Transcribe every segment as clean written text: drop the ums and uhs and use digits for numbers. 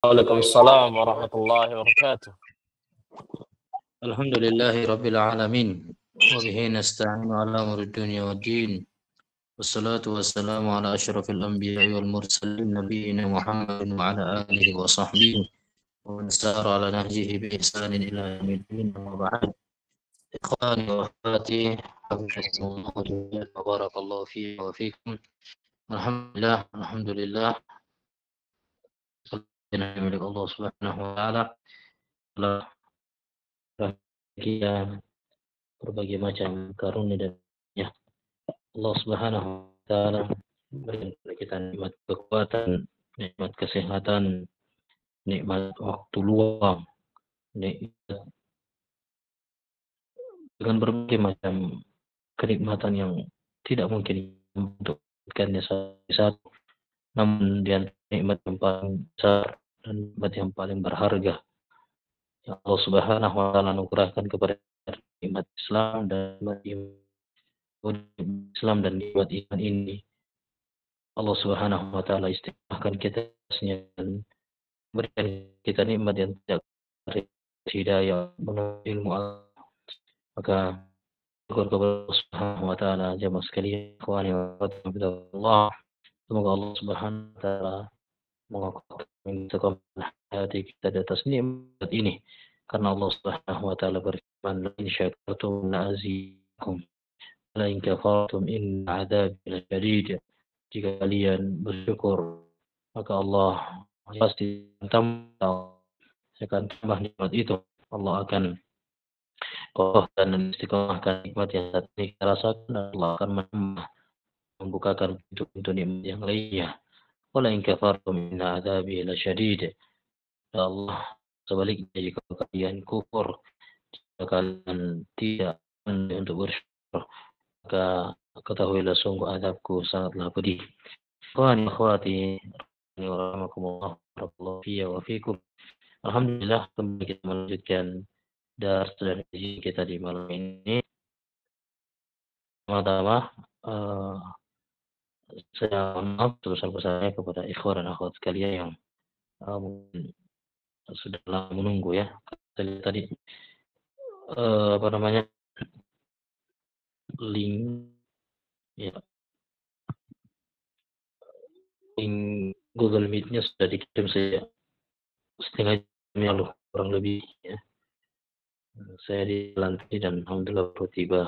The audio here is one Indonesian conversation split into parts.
Waalaikumsalam warahmatullahi wabarakatuh. الحمد لله رب العالمين وبه نستعين على أمر الدنيا والدين والصلاة والسلام على أشرف الأنبياء والمرسلين نبينا محمد وعلى آله وصحبه ومن سار على نهجه بإحسان إلى يوم الدين أما بعد إخواني وأخواتي حفظكم الله جميعا وبارك الله فيه وفيكم الحمد لله milik Allah Subhanahu wa taala telah bahagia berbagai macam karunia dan ya Allah Subhanahu wa taala berikan kepada kita nikmat kekuatan, nikmat kesehatan, nikmat waktu luang, nikmat dengan berbagai macam kenikmatan yang tidak mungkin untuk diberikannya satu, namun di antara nikmat yang paling besar dan nikmat yang paling berharga yang Allah Subhanahu wa taala anugerahkan kepada nikmat Islam dan nikmat iman ini Allah Subhanahu wa taala istimewakan kita dan berikan kita nikmat yang tidak hidayah menuntut ilmu maka syukur kepada Allah Subhanahu wa taala jamaah sekalian ikhwani wa Allah semoga Allah Subhanahu wa taala mengucapkan hati kita di atas nikmat ini karena Allah Subhanahu wa taala berfirman la in syakartum la azidakum la in kafartum in adzabi lasyadid jika kalian bersyukur maka Allah pasti akan tambah nikmat itu Allah akan dan istiqomahkan nikmat yang saat ini kita rasakan Allah akan membukakan pintu-pintu nikmat yang lainnya wala in kafartum inna adzabi lasyadid Allah sebaliknya jika kalian kufur jika kalian tidak untuk bersyukur maka ketahuilah sungguh azabku sangatlah pedih. Ikhwani akhwati rahimakumullah barakallahu fiyya wa fikum. Alhamdulillah kembali kita melanjutkan dars dan kajian kita di malam ini. Pertama, saya maaf sebesar-besarnya kepada ikhwan dan akhwat sekalian yang mungkin sudah lama menunggu ya. Tadi apa namanya link ya link Google Meet-nya sudah dikirim saya setengah jam yang lalu kurang lebih ya. Saya di lantai dan alhamdulillah baru tiba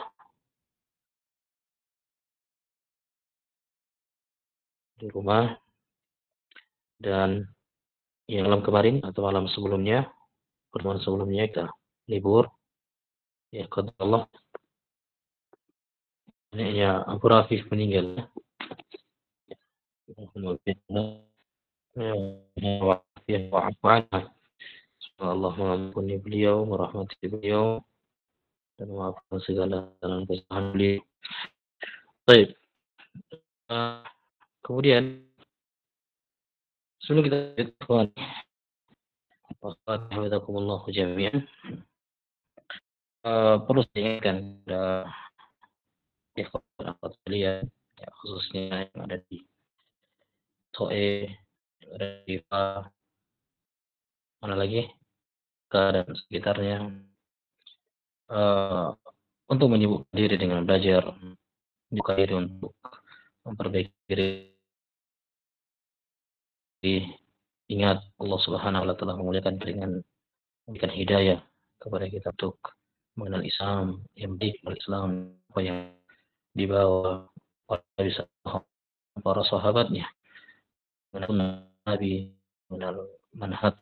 di rumah dan yang malam kemarin atau malam sebelumnya pertemuan sebelumnya kita libur ya qadar Allah neneknya Abu Rafif meninggal Allah mengampuni beliau merahmati beliau dan memaafkan segala kesalahan beliau. Baik. Kemudian sebelum kita lanjutkan Wa'alaikumsalam jami'an. Perlu saya ingatkan ikhwan sekalian ya, khususnya yang ada di Soe, ada di mana lagi dan sekitarnya untuk menyibukkan diri dengan belajar buka diri untuk memperbaiki diri. Ingat Allah Subhanahu wa taala telah memuliakan dengan memberikan hidayah kepada kita untuk mengenal Islam yang baik, Islam apa yang dibawa oleh Nabi para sahabatnya, mengenal Nabi, mengenal manhaj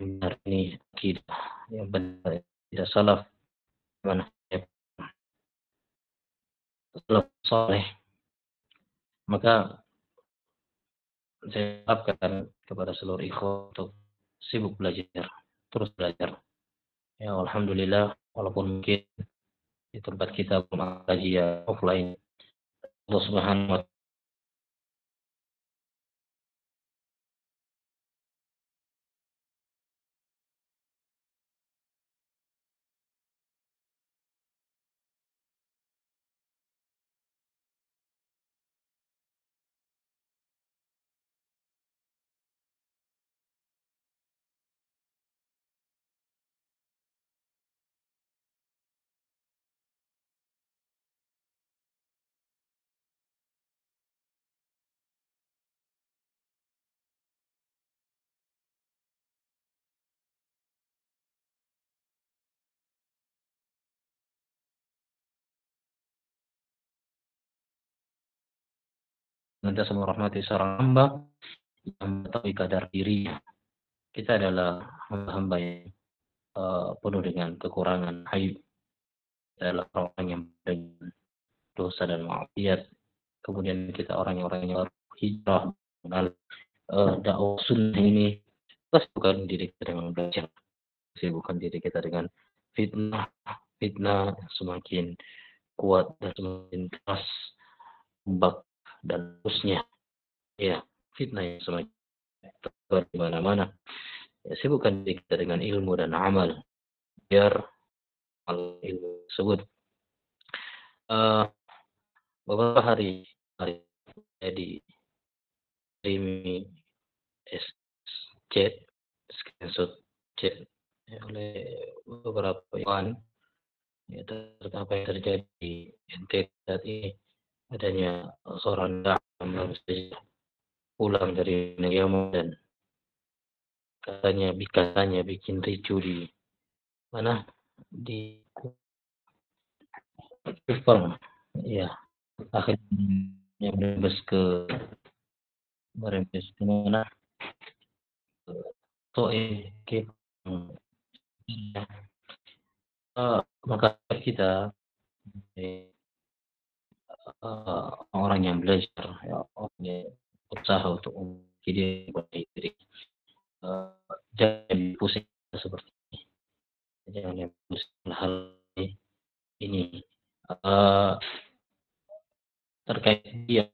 benar ini akidah yang benar tidak salaf manhaj salaf saleh. Maka saya harapkan kepada seluruh ikhwan untuk sibuk belajar, terus belajar. Ya alhamdulillah walaupun mungkin di tempat kita belum ada kajian offline Allah Subhanahu wa senantiasa merahmati seorang hamba yang mengetahui kadar dirinya. Kita adalah hamba-hamba yang penuh dengan kekurangan, aib. Kita adalah orang yang dengan dosa dan maksiat. Kemudian kita orang-orang yang hijrah mengenal dakwah sunnah ini. Kita sibukkan diri kita dengan belajar, sibukkan diri kita dengan fitnah semakin kuat dan semakin keras, ombak dan terusnya. Ya, fitnah yang semakin tersebar di mana-mana. Ya, sibukkan diri kita dengan ilmu dan amal, biar ilmu tersebut. Beberapa hari di streaming chat, screenshot chat oleh beberapa kawan, ya, terkait apa yang terjadi di NTT saat ini, adanya seorang yang baru saja pulang dari negeri Yaman dan katanya bikin ricu di mana, di Kupang, ya, akhirnya merembes ke mana, ke maka kita orang yang belajar, ya, orang yang berusaha untuk diri jangan pusing seperti ini, jangan pusing hal ini terkait dia.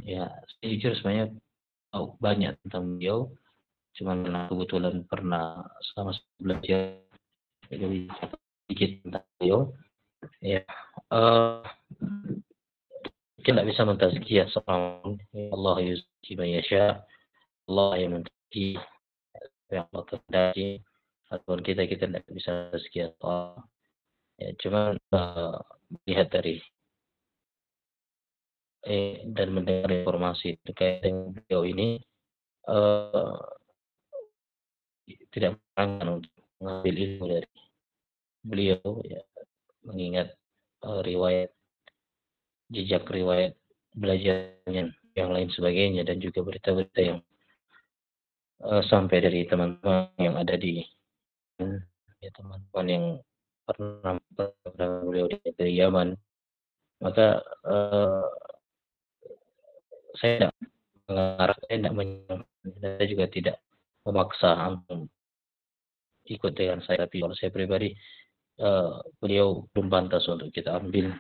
Ya, saya jujur sebenarnya tahu banyak tentang beliau, cuman kebetulan pernah sama belajar, jadi sedikit tentang beliau. Ya, kita tidak bisa mentazkiyah seorang. Allah yuzki man yasha, Allah yang mentazkiyah yang Allah kehendaki, ataupun kita tidak bisa tazkiyah Allah. Ya, cuma melihat dari dan mendengar informasi terkait dengan beliau ini, tidak mengangkat untuk mengambil ilmu dari beliau, ya, mengingat jejak riwayat belajarnya yang lain sebagainya, dan juga berita-berita yang sampai dari teman-teman yang ada di teman-teman yang pernah beliau di negeri Yaman. Maka saya tidak mengarah, saya juga tidak memaksa antum ikut dengan saya, tapi kalau saya pribadi, beliau belum pantas untuk kita ambil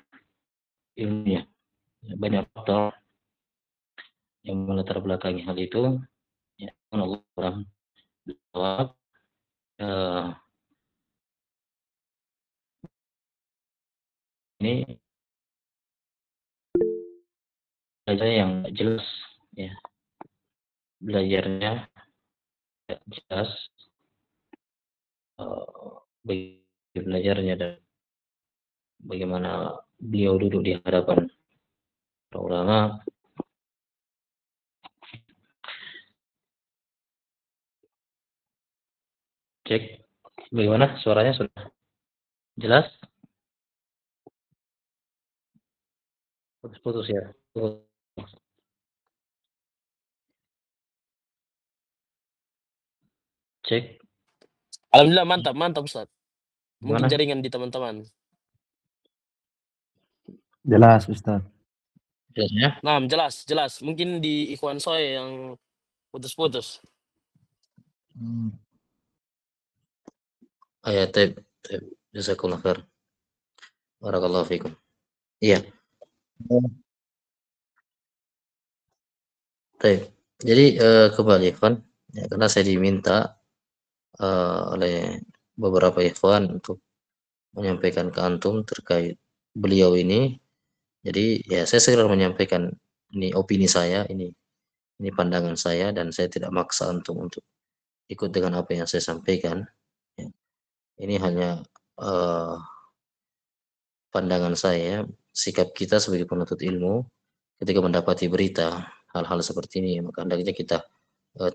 ilmunya. Banyak faktor yang melatar belakangi hal itu. Ya, Allah jawab. Ini belajar yang jelas, ya, belajarnya jelas, belajarnya dan bagaimana beliau duduk di hadapan para ulama. Cek bagaimana suaranya, sudah jelas? Putus-putus ya. Cek. Alhamdulillah, mantap Ustaz. Mungkin Gimana? jaringan di teman-teman. Jelas Ustaz. Jelas ya? Nah, jelas. Mungkin di ikhwan saya yang putus-putus. Ayat jazakallah khair. Barakallahu fikum. Iya. Baik. Jadi kembali ikhwan, ya, karena saya diminta oleh beberapa ikhwan untuk menyampaikan ke antum terkait beliau ini. Jadi ya saya segera menyampaikan ini opini saya, ini pandangan saya, dan saya tidak maksa antum untuk ikut dengan apa yang saya sampaikan. Ya. Ini hanya pandangan saya, sikap kita sebagai penuntut ilmu ketika mendapati berita hal-hal seperti ini, maka hendaknya kita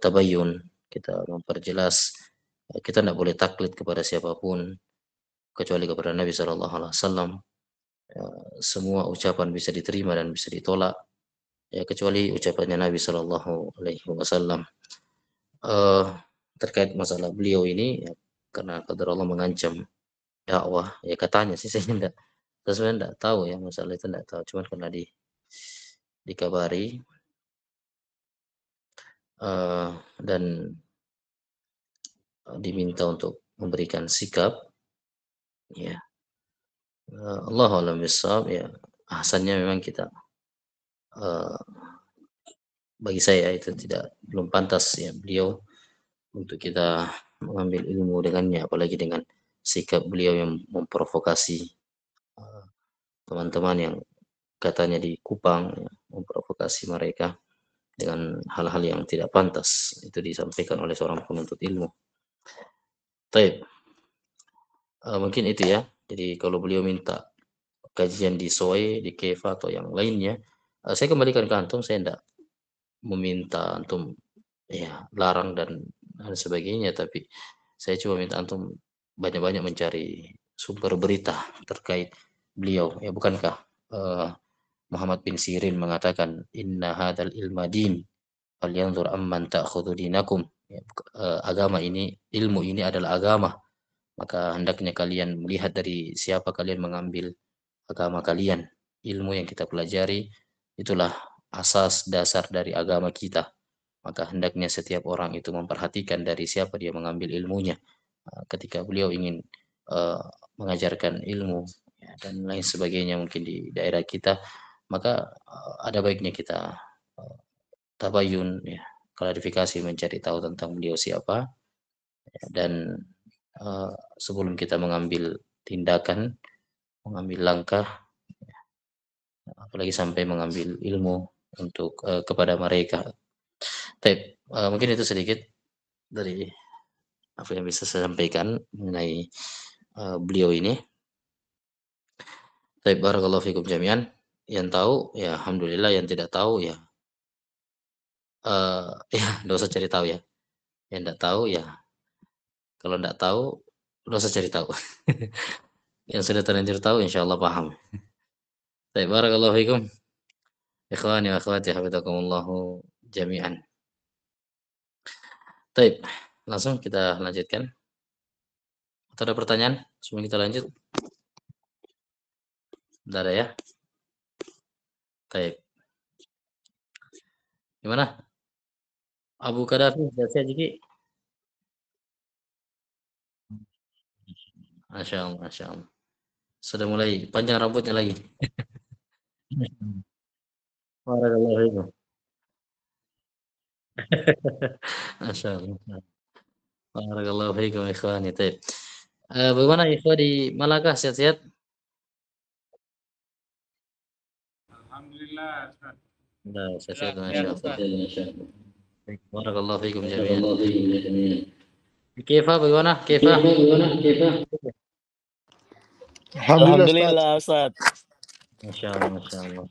tabayun, kita memperjelas. Kita tidak boleh taklid kepada siapapun kecuali kepada Nabi Shallallahu Alaihi Wasallam. Semua ucapan bisa diterima dan bisa ditolak, ya kecuali ucapannya Nabi Shallallahu Alaihi Wasallam terkait masalah beliau ini, ya, karena qadar Allah mengancam dakwah, ya katanya sih saya sebenarnya enggak tahu ya masalah itu, enggak tahu, cuman karena dikabari dan diminta untuk memberikan sikap, ya Allah alam bisawab, ya ahsannya memang kita bagi saya itu belum pantas ya beliau untuk kita mengambil ilmu dengannya, apalagi dengan sikap beliau yang memprovokasi teman-teman yang katanya di Kupang, ya, memprovokasi mereka dengan hal-hal yang tidak pantas itu disampaikan oleh seorang penuntut ilmu. Taib, mungkin itu ya. Jadi kalau beliau minta kajian di SOE, di KEFA atau yang lainnya, saya kembalikan ke antum. Saya tidak meminta antum ya larang dan sebagainya, tapi saya cuma minta antum banyak-banyak mencari sumber berita terkait beliau. Ya bukankah Muhammad bin Sirin mengatakan inna hadzal ilma din falyanzur amman ta'khudhu dinakum. Ya, agama ini, ilmu ini adalah agama, maka hendaknya kalian melihat dari siapa kalian mengambil agama kalian. Ilmu yang kita pelajari itulah asas dasar dari agama kita. Maka hendaknya setiap orang itu memperhatikan dari siapa dia mengambil ilmunya. Ketika beliau ingin mengajarkan ilmu, ya, dan lain sebagainya mungkin di daerah kita, maka ada baiknya kita tabayun, ya, klarifikasi, mencari tahu tentang beliau siapa, ya, dan sebelum kita mengambil tindakan, mengambil langkah, apalagi sampai mengambil ilmu untuk kepada mereka. Tapi mungkin itu sedikit dari apa yang bisa saya sampaikan mengenai beliau ini. Tapi barakallahu fikum jami'an. Yang tahu ya alhamdulillah, yang tidak tahu ya ya enggak usah cari tahu ya. Yang enggak tahu ya, kalau enggak tahu enggak usah cari tahu. Yang sudah terlanjur tahu insyaallah paham. Baik, barakallahu fikum. Ikhwani wa akhwati hafizakumullahu jami'an. Baik, langsung kita lanjutkan. Atau ada pertanyaan sebelum kita lanjut? Tidak ada ya? Baik. Gimana? Abu Kadafi sudah saya jadi. Masya Allah, Masya Allah. Sudah mulai panjang rambutnya lagi. Barakallahu fikum. Masya Allah. Barakallahu fikum ikhwani. Taib. Bagaimana ikhwan di Malaka, sehat-sehat? Alhamdulillah. Nah, sehat-sehat Ya, Masya Allah. Barakallahu fikum jami'an. Kaifa bagaimana? Kaifa? Alhamdulillah Ustaz. Masya Allah, Masya Allah.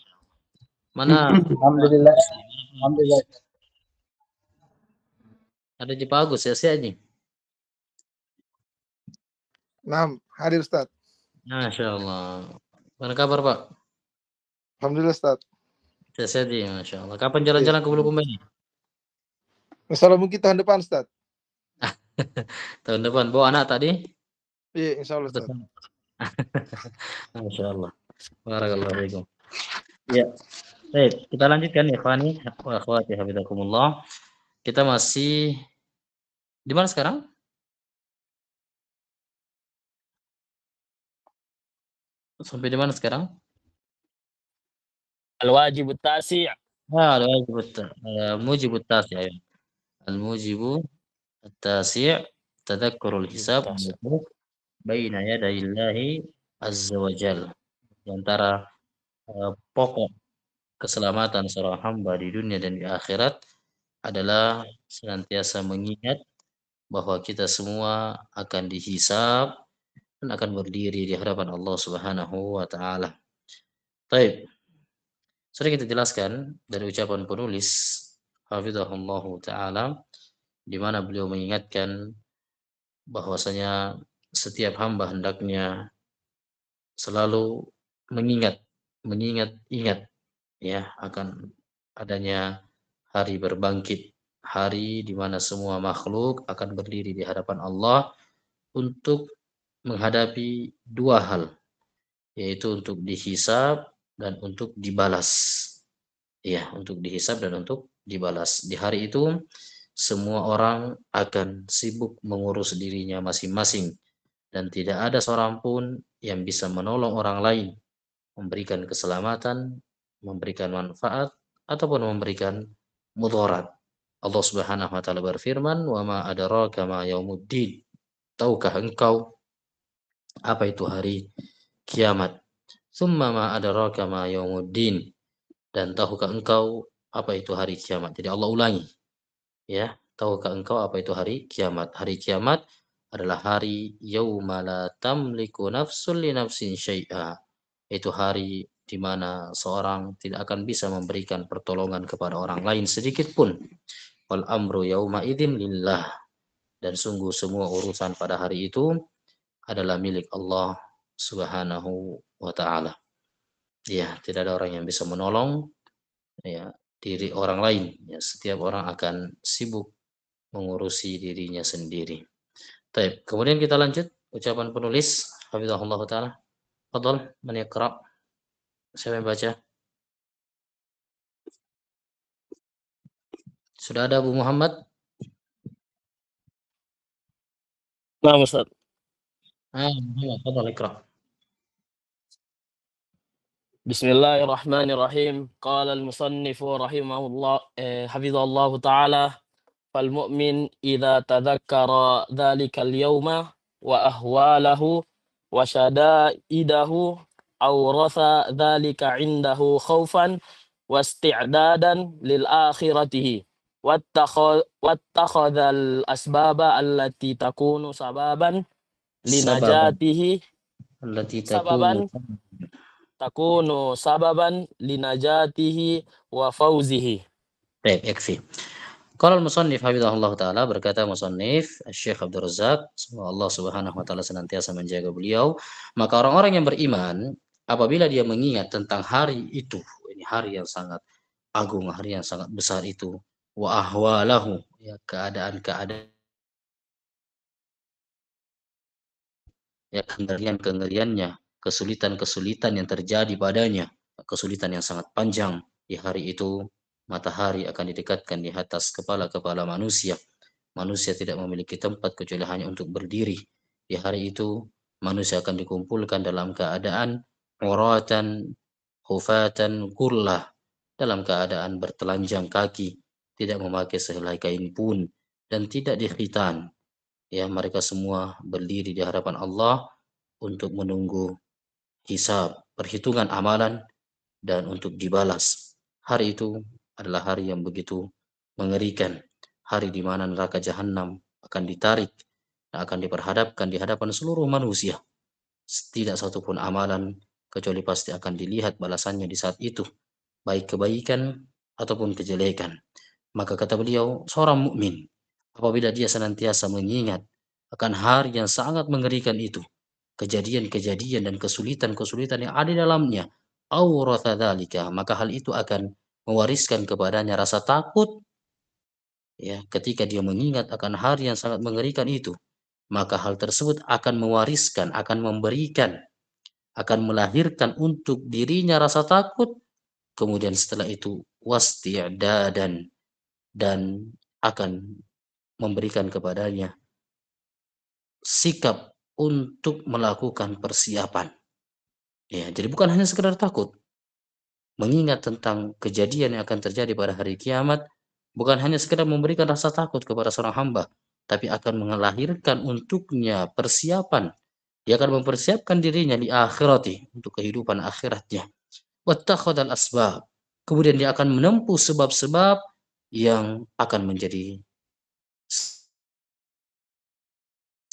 Mana? Alhamdulillah. Alhamdulillah. Ada di Pak Agus ya, saya nih. Naam, hadir Ustaz. Masya Allah. Mana kabar Pak? Alhamdulillah Ustaz. Sehat ya, Masya Allah. Kapan jalan-jalan ke Bulukumba ini? Insyaallah mungkin tahun depan Ustaz. Tahun depan. Bawa anak tadi? Iya, insyaallah Ustaz. Masya Allah. Barakallahu fikum. Ya. Baik, kita lanjutkan ya Fani wa akhwati hafizakumullah. Kita masih di mana sekarang? Sampai di mana sekarang? Al-wajib tasi'. Al-mujib at-tasi'. Al-mujib at-tasi' tadhakkurul hisab baina yadayillahi azza wa jalla. Di antara pokok keselamatan seorang hamba di dunia dan di akhirat adalah senantiasa mengingat bahwa kita semua akan dihisab dan akan berdiri di hadapan Allah Subhanahu wa taala. Baik. Sudah kita jelaskan dari ucapan penulis hafizahullahu taala di mana beliau mengingatkan bahwasanya setiap hamba hendaknya selalu mengingat ya akan adanya hari berbangkit, hari di mana semua makhluk akan berdiri di hadapan Allah untuk menghadapi dua hal, yaitu untuk dihisab dan untuk dibalas. Ya, untuk dihisab dan untuk dibalas. Di hari itu semua orang akan sibuk mengurus dirinya masing-masing dan tidak ada seorang pun yang bisa menolong orang lain, memberikan keselamatan, memberikan manfaat ataupun memberikan mudarat. Allah Subhanahu wa taala berfirman, "Wa ma adraka ma yaumuddin." Tahukah engkau apa itu hari kiamat? "Tsumma ma adraka ma yaumuddin." Dan tahukah engkau apa itu hari kiamat? Jadi Allah ulangi, ya. Tahukah engkau apa itu hari kiamat? Hari kiamat adalah hari yauma la tamliku nafsun li nafsin syai'a. Itu hari di mana seorang tidak akan bisa memberikan pertolongan kepada orang lain sedikit pun. Wal amru yauma idzin lillah. Dan sungguh semua urusan pada hari itu adalah milik Allah Subhanahu wa taala. Ya, tidak ada orang yang bisa menolong ya diri orang lain. Ya, setiap orang akan sibuk mengurusi dirinya sendiri. Baik, kemudian kita lanjut ucapan penulis hafizahullah taala. Fadhal, man yaqra? Siapa yang baca? Sudah ada Abu Muhammad? Nah, Ustaz. Muhammad, fadhal iqra. Bismillahirrahmanirrahim. Qala al-musannifu rahimahullah, hafizallahu ta'ala, fal mu'min idza tadhakkara dhalikal yawma wa ahwalahu wa shada'idahu awratha dhalika indahu khawfan wa isti'dadan lil akhiratihi wattakhadha al asbaba allati takunu sababan Sababan linajatihi allati sababan sababan linajatihi wa fauzihi. Baik, yakfi. Qala al-musannif hafizahullah taala, berkata musannif Syekh Abdul Razak, semoga Allah Subhanahu wa taala senantiasa menjaga beliau, maka orang-orang yang beriman apabila dia mengingat tentang hari itu, ini hari yang sangat agung, hari yang sangat besar itu, wa ahwalahu, ya keadaan-keadaan, ya kengerian-kengeriannya, kesulitan-kesulitan yang terjadi padanya, kesulitan yang sangat panjang di hari itu. Matahari akan didekatkan di atas kepala-kepala manusia. Manusia tidak memiliki tempat kecuali hanya untuk berdiri. Di hari itu, manusia akan dikumpulkan dalam keadaan uratan, hufatan, gurlah, dalam keadaan bertelanjang kaki, tidak memakai sehelai kain pun, dan tidak dikhitan. Ya, mereka semua berdiri di hadapan Allah untuk menunggu hisab, perhitungan amalan, dan untuk dibalas. Hari itu adalah hari yang begitu mengerikan. Hari di mana neraka jahanam akan ditarik dan akan diperhadapkan di hadapan seluruh manusia. Tidak satupun amalan kecuali pasti akan dilihat balasannya di saat itu, baik kebaikan ataupun kejelekan. Maka kata beliau, seorang mukmin apabila dia senantiasa mengingat akan hari yang sangat mengerikan itu, kejadian-kejadian dan kesulitan-kesulitan yang ada di dalamnya, awratha dzalika, maka hal itu akan mewariskan kepadanya rasa takut, ya, ketika dia mengingat akan hari yang sangat mengerikan itu, maka hal tersebut akan mewariskan, akan memberikan, akan melahirkan untuk dirinya rasa takut, kemudian setelah itu wasti'dadan, dan akan memberikan kepadanya sikap untuk melakukan persiapan. Ya, jadi bukan hanya sekedar takut. Mengingat tentang kejadian yang akan terjadi pada hari kiamat, bukan hanya sekedar memberikan rasa takut kepada seorang hamba, tapi akan melahirkan untuknya persiapan. Dia akan mempersiapkan dirinya di akhirati, untuk kehidupan akhiratnya. Wattakhadhal asbab. Kemudian dia akan menempuh sebab-sebab yang akan menjadi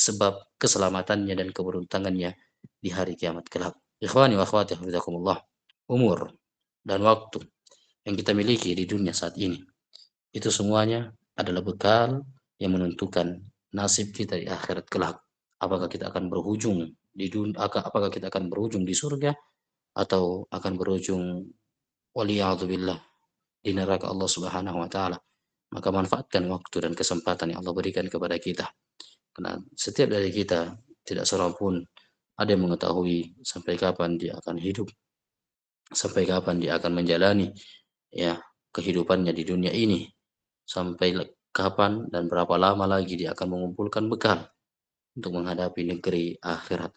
sebab keselamatannya dan keberuntungannya di hari kiamat kelak. Ikhwani wa akhwati hafizakumullah. Umur dan waktu yang kita miliki di dunia saat ini, itu semuanya adalah bekal yang menentukan nasib kita di akhirat kelak. Apakah kita akan berujung di dunia, apakah kita akan berujung di surga, atau akan berujung waliyadzubillah di neraka Allah Subhanahu wa taala. Maka manfaatkan waktu dan kesempatan yang Allah berikan kepada kita. Karena setiap dari kita tidak seorang pun ada yang mengetahui sampai kapan dia akan hidup, sampai kapan dia akan menjalani ya kehidupannya di dunia ini, sampai kapan dan berapa lama lagi dia akan mengumpulkan bekal untuk menghadapi negeri akhirat.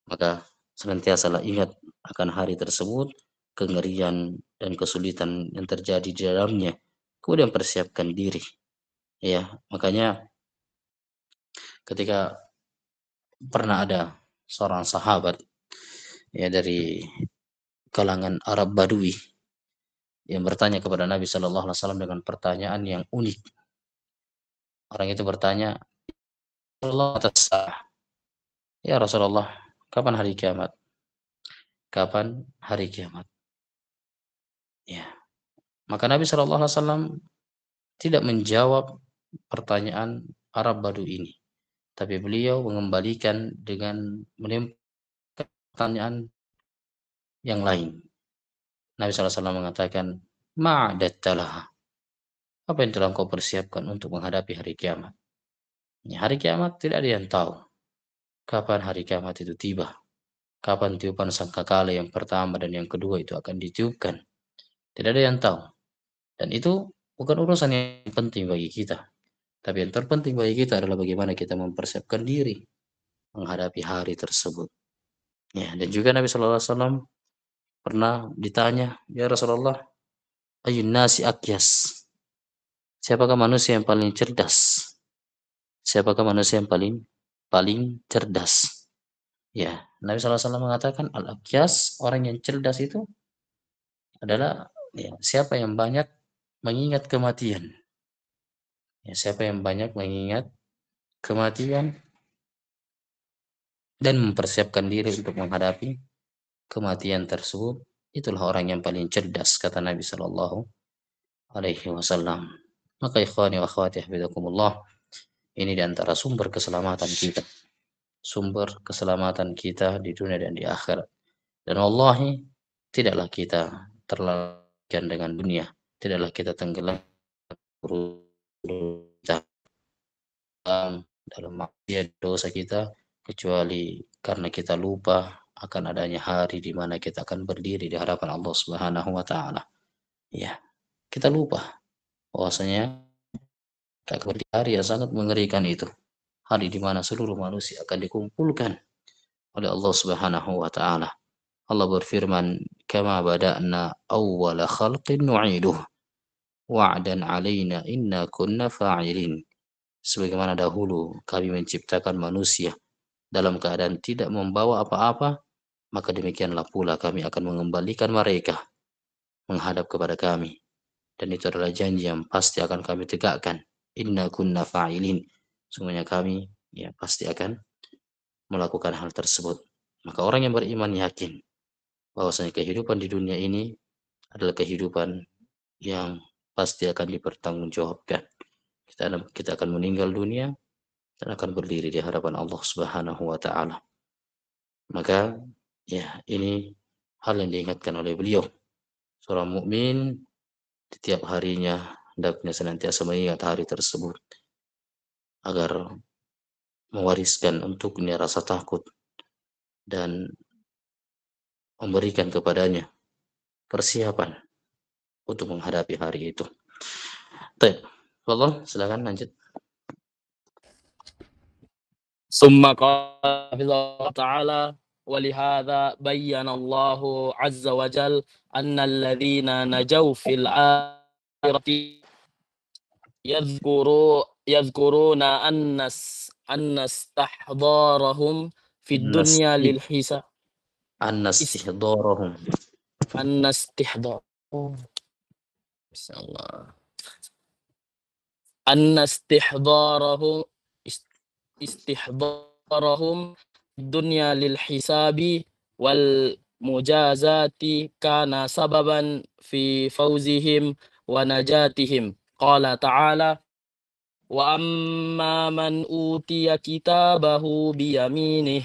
Maka senantiasalah ingat akan hari tersebut, kengerian dan kesulitan yang terjadi di dalamnya. Kemudian persiapkan diri. Ya, makanya ketika pernah ada seorang sahabat ya dari kalangan Arab Badui yang bertanya kepada Nabi Shallallahu Alaihi Wasallam dengan pertanyaan yang unik. Orang itu bertanya, Allah atas ya Rasulullah, kapan hari kiamat? Kapan hari kiamat? Ya, maka Nabi Shallallahu Alaihi Wasallam tidak menjawab pertanyaan Arab Badu ini, tapi beliau mengembalikan dengan menempel pertanyaan yang lain. Nabi SAW mengatakan, ma'adattalah. Apa yang telah kau persiapkan untuk menghadapi hari kiamat? Ya, hari kiamat tidak ada yang tahu. Kapan hari kiamat itu tiba? Kapan tiupan sangkakala yang pertama dan yang kedua itu akan ditiupkan? Tidak ada yang tahu. Dan itu bukan urusan yang penting bagi kita. Tapi yang terpenting bagi kita adalah bagaimana kita mempersiapkan diri menghadapi hari tersebut. Ya, dan juga Nabi SAW pernah ditanya, ya Rasulullah, ayun nasi akyas. Siapakah manusia yang paling cerdas? Siapakah manusia yang paling cerdas? Ya, Nabi SAW mengatakan al-akyas, orang yang cerdas itu adalah ya, siapa yang banyak mengingat kematian. Ya, siapa yang banyak mengingat kematian dan mempersiapkan diri untuk menghadapi kematian tersebut, itulah orang yang paling cerdas, kata Nabi Shallallahu Alaihi Wasallam. Maka ikhwani wa akhwati hafizakumullah, ini diantara sumber keselamatan kita, sumber keselamatan kita di dunia dan di akhirat. Dan wallahi tidaklah kita terlalaikan dengan dunia, tidaklah kita tenggelam dalam maksiat dosa kita, kecuali karena kita lupa akan adanya hari di mana kita akan berdiri di hadapan Allah Subhanahu wa taala. Ya, kita lupa bahwasanya hari yang sangat mengerikan itu. Hari di mana seluruh manusia akan dikumpulkan oleh Allah Subhanahu wa taala. Allah berfirman, "Kama bada'na awwala khalqin nu'iduh wa'dan 'alaina inna kunna fa'ilin." Sebagaimana dahulu kami menciptakan manusia dalam keadaan tidak membawa apa-apa, maka demikianlah pula kami akan mengembalikan mereka menghadap kepada kami. Dan itu adalah janji yang pasti akan kami tegakkan. Inna kunna fa'ilin. Semuanya kami ya pasti akan melakukan hal tersebut. Maka orang yang beriman yakin bahwasanya kehidupan di dunia ini adalah kehidupan yang pasti akan dipertanggungjawabkan. Kita akan meninggal dunia dan akan berdiri di hadapan Allah Subhanahu wa taala. Maka ya ini hal yang diingatkan oleh beliau. Seorang mukmin di tiap harinya hendaknya senantiasa mengingat hari tersebut agar mewariskan untuknya rasa takut dan memberikan kepadanya persiapan untuk menghadapi hari itu. Baik, Allah silakan lanjut. ثم قال الله تعالى ولهذا بين الله عز وجل أن الذين نجوا في الآخرة يذكرون أن استحضارهم في الدنيا للحساب أن استحضارهم أن استحضار أن استحضارهم الدنيا للحساب والمجازات كان سببا في فوزهم ونجاتهم. قال تعالى وأما من أوتي كتابه بيمينه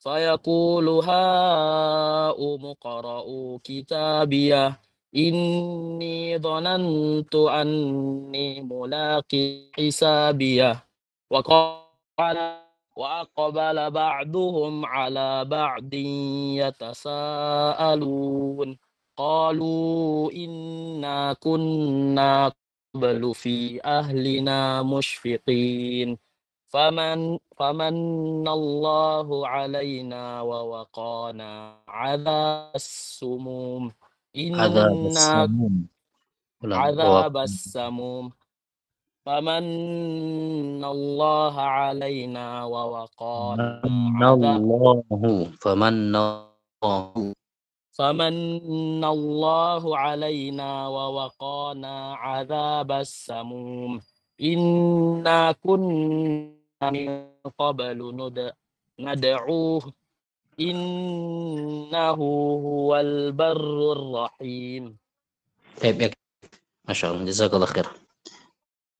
فيقول هاؤم اقرءوا كتابيه Inni dhanantu anni mulaqi hisabiyah. Wa qala wa aqbala ba'duhum ala ba'din yatasaalun. Qalu inna kunna qablu fi ahlina mushfiqin. Famannallahu alaina wa waqana 'adzabas sumum. Ada Inna bersamum. Ulang. adzabas samum. Famannallaha 'alaina wa waqana 'adzab Famanallahu. Famannallahu 'alaina wa waqana 'adzabas samum. Inna kunna min qablu nad'uhu innahu huwal barrur rahim. Baik, ya. Masya Allah, jazakallah khair.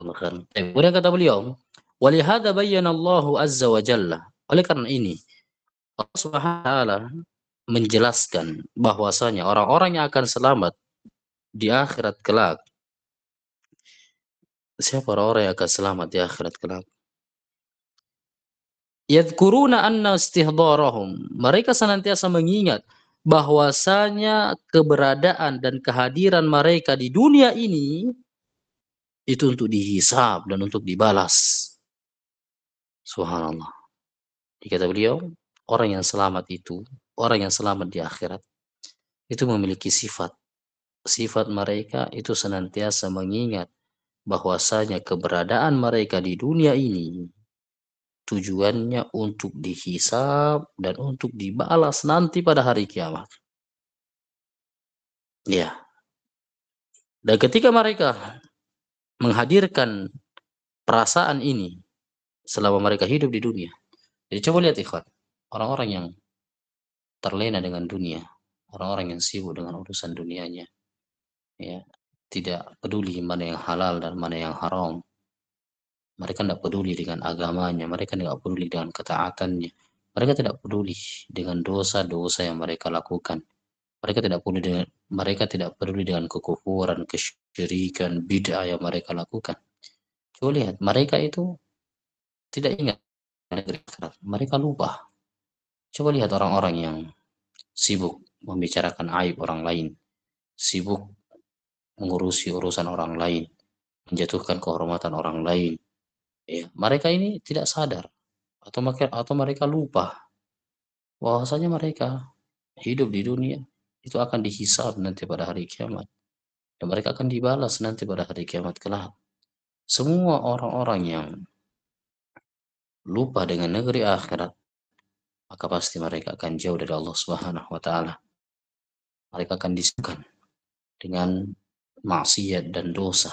Kemudian kata beliau, walihada bayyana Allahu azza wa jalla. Oleh karena ini, Allah Subhanahu wa taala menjelaskan bahwasanya orang-orang yang akan selamat di akhirat kelak. Siapa orang-orang yang akan selamat di akhirat kelak? Yadhkuruna anna istihdarahum. Mereka senantiasa mengingat bahwasanya keberadaan dan kehadiran mereka di dunia ini itu untuk dihisab dan untuk dibalas. Subhanallah. Dikata beliau, orang yang selamat itu, orang yang selamat di akhirat, itu memiliki sifat. Sifat mereka itu senantiasa mengingat bahwasanya keberadaan mereka di dunia ini tujuannya untuk dihisab dan untuk dibalas nanti pada hari kiamat. Ya. Dan ketika mereka menghadirkan perasaan ini selama mereka hidup di dunia. Jadi coba lihat ikhwan, orang-orang yang terlena dengan dunia, orang-orang yang sibuk dengan urusan dunianya, ya, tidak peduli mana yang halal dan mana yang haram. Mereka tidak peduli dengan agamanya, mereka tidak peduli dengan ketaatannya, mereka tidak peduli dengan dosa-dosa yang mereka lakukan. Mereka tidak peduli dengan kekufuran, kesyirikan, bid'ah yang mereka lakukan. Coba lihat, mereka itu tidak ingat negeri akhirat. Mereka lupa. Coba lihat orang-orang yang sibuk membicarakan aib orang lain, sibuk mengurusi urusan orang lain, menjatuhkan kehormatan orang lain. Ya, mereka ini tidak sadar atau mereka lupa bahwasanya mereka hidup di dunia itu akan dihisab nanti pada hari kiamat dan mereka akan dibalas nanti pada hari kiamat kelak. Semua orang-orang yang lupa dengan negeri akhirat, maka pasti mereka akan jauh dari Allah Subhanahu wa taala. Mereka akan disibukkan dengan maksiat dan dosa,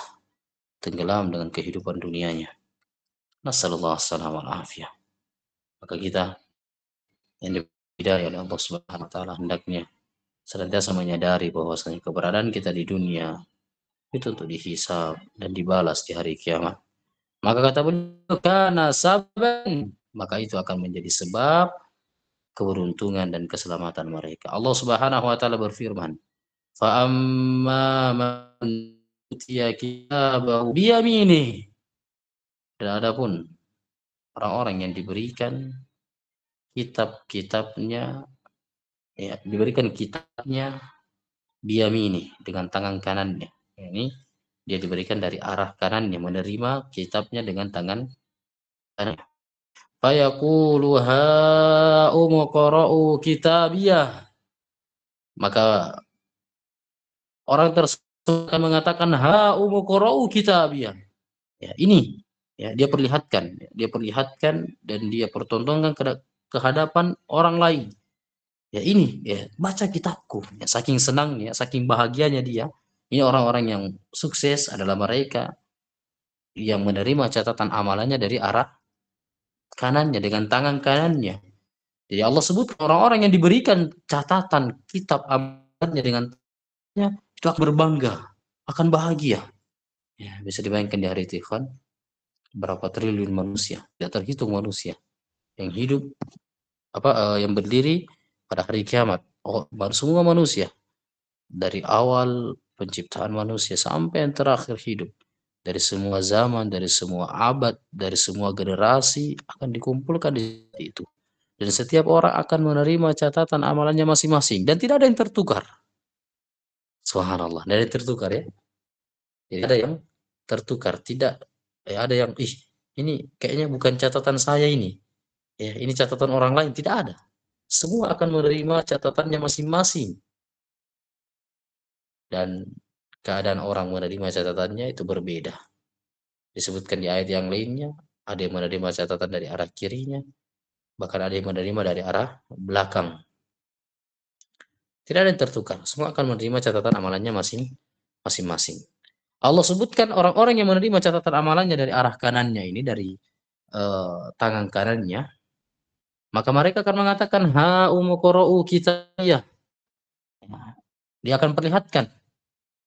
tenggelam dengan kehidupan dunianya. Nasallallahu alaihi wasallam. Maka kita yang dibidai oleh Allah Subhanahu wa taala hendaknya senantiasa menyadari bahwasanya keberadaan kita di dunia itu untuk dihisab dan dibalas di hari kiamat. Maka kata beliau, kana saban, maka itu akan menjadi sebab keberuntungan dan keselamatan mereka. Allah Subhanahu wa taala berfirman, fa amma man utiya kitabahu biyamini. Dan adapun orang-orang yang diberikan kitabnya, ya, diberikan kitabnya biyamini, dengan tangan kanannya. Ini dia diberikan dari arah kanannya, menerima kitabnya dengan tangan kanannya. Fayaqulu ha'umu qara'u kitabiyah. Maka orang tersebut akan mengatakan ha'umu qara'u kitabiyah. Ya, ini ya, dia perlihatkan dan dia pertontonkan ke hadapan orang lain. Ya ini, ya, baca kitabku. Ya, saking senangnya, saking bahagianya dia. Ini orang-orang yang sukses adalah mereka yang menerima catatan amalannya dari arah kanannya, dengan tangan kanannya. Jadi Allah sebut orang-orang yang diberikan catatan kitab amalannya dengan tangannya itu akan berbangga, akan bahagia. Ya, bisa dibayangkan di hari itu kan, berapa triliun manusia, tidak terhitung manusia yang hidup yang berdiri pada hari kiamat. Oh, semua manusia dari awal penciptaan manusia sampai yang terakhir hidup. Dari semua zaman, dari semua abad, dari semua generasi akan dikumpulkan di itu. Dan setiap orang akan menerima catatan amalannya masing-masing. Dan tidak ada yang tertukar. Subhanallah, tidak ada yang tertukar ya. Jadi ada yang tertukar, tidak ada yang ini kayaknya bukan catatan saya ini. Ya, ini catatan orang lain, tidak ada. Semua akan menerima catatannya masing-masing. Dan keadaan orang menerima catatannya itu berbeda. Disebutkan di ayat yang lainnya, ada yang menerima catatan dari arah kirinya, bahkan ada yang menerima dari arah belakang. Tidak ada yang tertukar, semua akan menerima catatan amalannya masing-masing. Allah sebutkan orang-orang yang menerima catatan amalannya dari arah kanannya ini, dari tangan kanannya, maka mereka akan mengatakan, ha umuqra'u kitabiyah. Dia akan perlihatkan.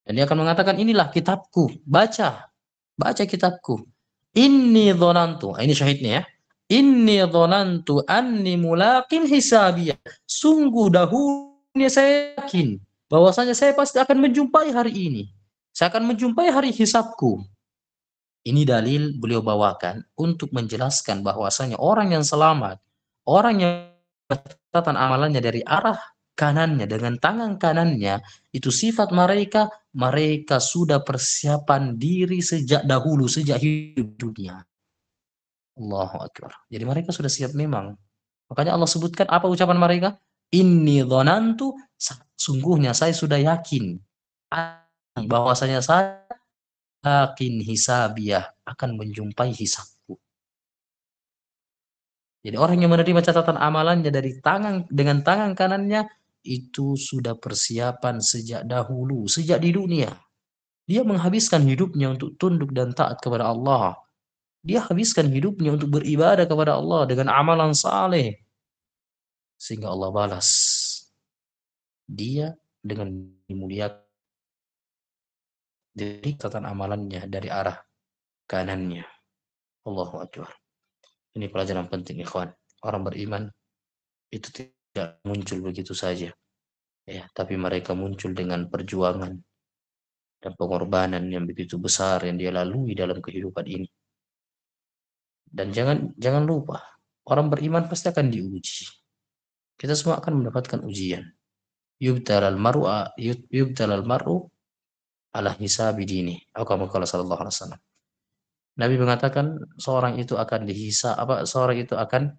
Dan dia akan mengatakan, inilah kitabku, baca kitabku. Inni dhonantu, ini syahidnya ya. Inni dhonantu anni mulaqin hisabiyah. Sungguh dahulunya saya yakin bahwasanya saya pasti akan menjumpai hari ini. Saya akan menjumpai hari hisabku. Ini dalil beliau bawakan untuk menjelaskan bahwasanya orang yang selamat, orang yang catatan amalannya dari arah kanannya dengan tangan kanannya, itu sifat mereka sudah persiapan diri sejak dahulu, sejak hidup dunia. Allahu Akbar. Jadi mereka sudah siap memang. Makanya Allah sebutkan apa ucapan mereka? Inni dhonantu, sungguhnya saya sudah yakin bahwasanya saya yakin hisabiyah akan menjumpai hisabku. Jadi orang yang menerima catatan amalannya dari dengan tangan kanannya itu sudah persiapan sejak dahulu, sejak di dunia. Dia menghabiskan hidupnya untuk tunduk dan taat kepada Allah. Dia habiskan hidupnya untuk beribadah kepada Allah dengan amalan saleh. Sehingga Allah balas dia dengan dimuliakan dari catatan amalannya dari arah kanannya. Allahu Akbar. Ini pelajaran penting, ikhwan. Orang beriman itu tidak muncul begitu saja. Ya, tapi mereka muncul dengan perjuangan dan pengorbanan yang begitu besar yang dia lalui dalam kehidupan ini. Dan jangan lupa, orang beriman pasti akan diuji. Kita semua akan mendapatkan ujian. Yubtalal mar'u ala hisabi dini. Atau kama qala sallallahu alaihi wasallam. Nabi mengatakan seorang itu akan seorang itu akan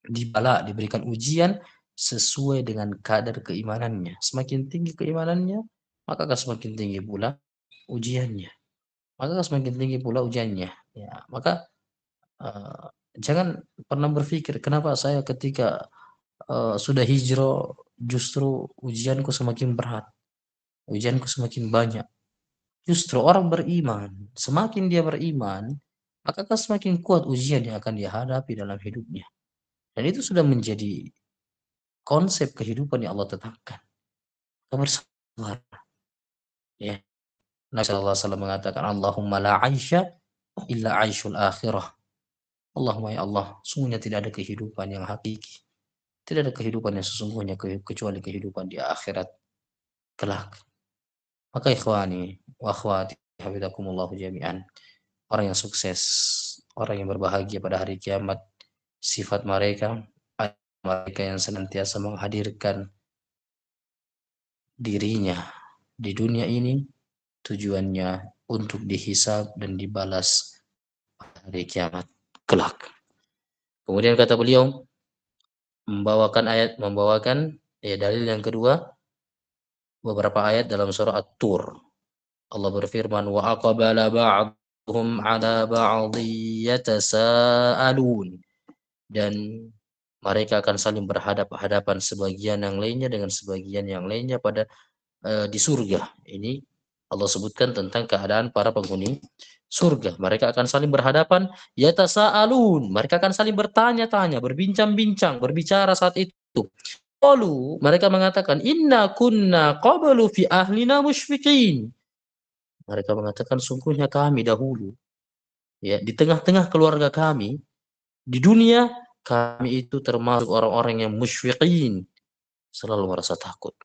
diberikan ujian sesuai dengan kadar keimanannya. Semakin tinggi keimanannya, maka akan semakin tinggi pula ujiannya. Ya, maka jangan pernah berpikir kenapa saya ketika sudah hijrah justru ujianku semakin berat, ujianku semakin banyak. Justru orang beriman, semakin dia beriman, maka akan semakin kuat ujian yang akan dia hadapi dalam hidupnya. Dan itu sudah menjadi konsep kehidupan yang Allah tetapkan. Kebersabar. Ya. Nabi SAW mengatakan, Allahumma la aisha illa aishul akhirah. Allahumma ya Allah, sungguhnya tidak ada kehidupan yang hakiki. Tidak ada kehidupan yang sesungguhnya kecuali kehidupan di akhirat kelak. Maka ikhwani wa akhwati hafizakumullahu jami'an, orang yang sukses, orang yang berbahagia pada hari kiamat, sifat mereka yang senantiasa menghadirkan dirinya di dunia ini tujuannya untuk dihisab dan dibalas hari kiamat kelak. Kemudian kata beliau membawakan dalil yang kedua, beberapa ayat dalam surah At-Tur. Allah berfirman, wa aqbala ba'dhum 'ala ba'dhi yatasaalun. Dan mereka akan saling berhadapan sebagian yang lainnya dengan sebagian yang lainnya pada di surga. Ini Allah sebutkan tentang keadaan para penghuni surga. Mereka akan saling berhadapan, yatasaalun. Mereka akan saling bertanya-tanya, berbincang-bincang, berbicara saat itu. Qalu, mereka mengatakan, inna kunna qablu fi ahlina musyfiqin. Mereka mengatakan, sungguhnya kami dahulu, ya, di tengah-tengah keluarga kami, di dunia, kami itu termasuk orang-orang yang musyfiqin, selalu merasa takut.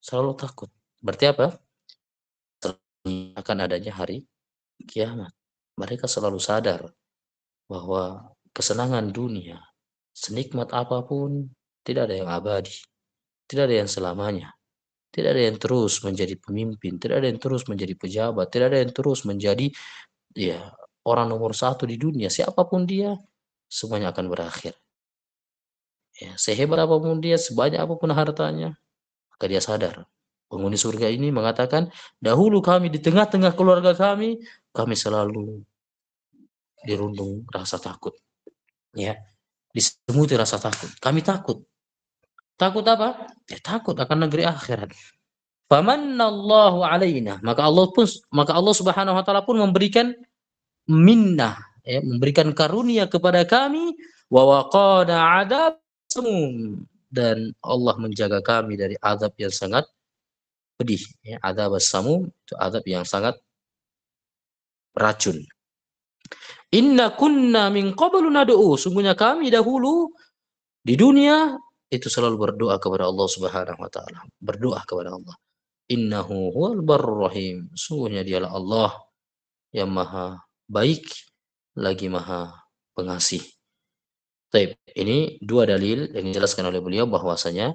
Selalu takut. Berarti apa? Akan adanya hari kiamat. Mereka selalu sadar bahwa kesenangan dunia, senikmat apapun, tidak ada yang abadi, tidak ada yang selamanya, tidak ada yang terus menjadi pemimpin, tidak ada yang terus menjadi pejabat, tidak ada yang terus menjadi ya orang nomor satu di dunia. Siapapun dia, semuanya akan berakhir. Ya, sehebat apapun dia, sebanyak apapun hartanya, maka dia sadar. Penghuni surga ini mengatakan, dahulu kami di tengah-tengah keluarga kami selalu dirundung rasa takut. Ya, disemuti rasa takut. Kami takut. Takut apa? Ya, takut akan negeri akhirat. Famannallahu alaina. Maka Allah Subhanahu wa taala pun memberikan minnah, ya, memberikan karunia kepada kami, wa waqana adab samum, dan Allah menjaga kami dari azab yang sangat pedih, ya, azab samum itu azab yang sangat beracun. Inna kunna min qablu nad'u, sungguhnya kami dahulu di dunia itu selalu berdoa kepada Allah Subhanahu wa taala, berdoa kepada Allah. Innahu huwal barrur rahim, sungguhnya dialah Allah yang maha baik lagi maha pengasih. Baik, ini dua dalil yang dijelaskan oleh beliau bahwasanya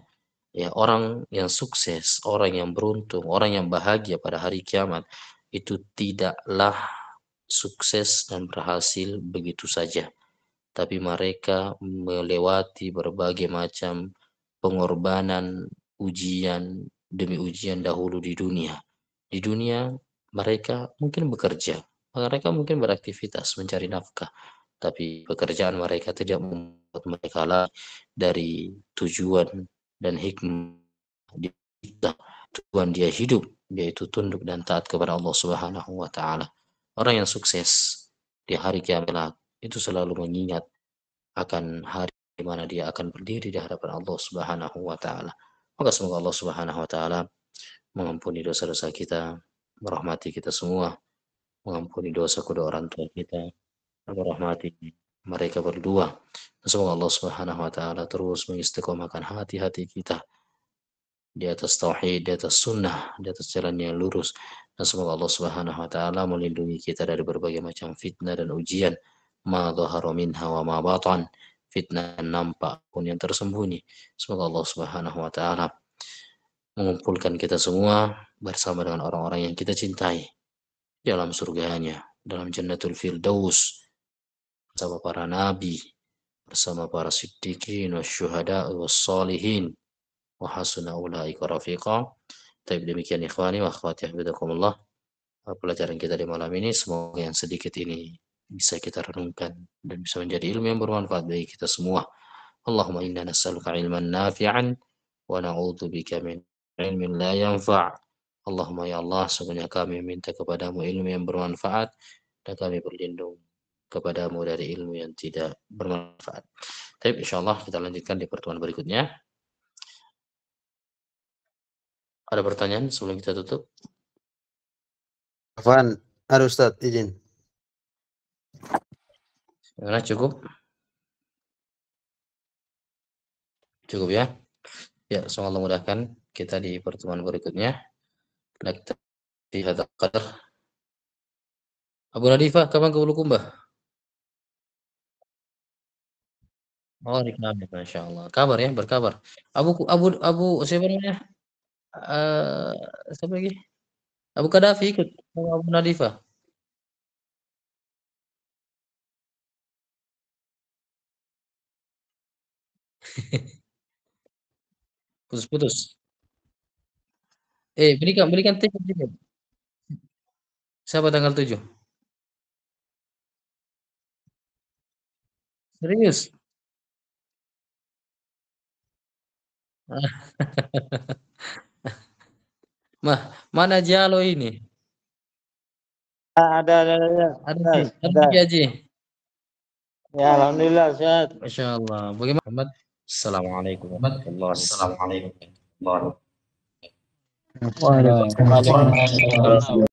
ya orang yang sukses, orang yang beruntung, orang yang bahagia pada hari kiamat itu tidaklah sukses dan berhasil begitu saja, tapi mereka melewati berbagai macam pengorbanan, ujian demi ujian dahulu di dunia. Di dunia mereka mungkin bekerja, mereka mungkin beraktivitas mencari nafkah, tapi pekerjaan mereka tidak membuat mereka lari dari tujuan dan hikmah tujuan dia hidup, yaitu tunduk dan taat kepada Allah Subhanahu wa taala. Orang yang sukses di hari kiamat itu selalu mengingat akan hari di mana dia akan berdiri di hadapan Allah Subhanahu wa taala. Maka semoga Allah Subhanahu wa taala mengampuni dosa-dosa kita, merahmati kita semua, mengampuni dosa kedua orang tua kita, merahmati mereka berdua. Dan semoga Allah Subhanahu wa taala terus mengistiqomahkan hati-hati kita di atas tauhid, di atas sunnah, di atas jalan yang lurus. Dan semoga Allah Subhanahu wa taala melindungi kita dari berbagai macam fitnah dan ujian, ma dhahara minha wa ma batan, fitnah yang nampak pun yang tersembunyi. Semoga Allah Subhanahu wa taala mengumpulkan kita semua bersama dengan orang-orang yang kita cintai dalam surganya, dalam Jannatul Firdaus, bersama para nabi, bersama para siddiqin wasyuhada wassalihin wa hasuna ulaika rafiqa. Tapi demikian ikhwani wa akhwati hafizakumullah, pelajaran kita di malam ini, semoga yang sedikit ini bisa kita renungkan dan bisa menjadi ilmu yang bermanfaat bagi kita semua. Allahumma inna nas'aluka ilman nafi'an wa na'udzubika min ilmin la yanfa'. Allahumma ya Allah, sebenarnya kami minta kepadamu ilmu yang bermanfaat dan kami berlindung kepadamu dari ilmu yang tidak bermanfaat. Baik, insyaallah kita lanjutkan di pertemuan berikutnya. Ada pertanyaan sebelum kita tutup? Afwan, ada Ustaz, izin. Gimana, cukup? Cukup ya? Ya, semoga Allah mudahkan kita di pertemuan berikutnya. Kita hadza qadar. Abu Nadifah, kapan ke Bulukumba? Oh, di Kamis, Masya Allah. Kabar ya, berkabar. Abu siapa namanya? Siapa lagi? Abu Kadafi ikut sama Abu Nadifah. Putus-putus. Berikan tips juga. Siapa tanggal 7? Serius? Mana Jalo ini? Ada. Ada Haji. Ya, alhamdulillah sehat. Masya Allah. Bagaimana Muhammad? Assalamualaikum warahmatullahi wabarakatuh. Waalaikumsalam.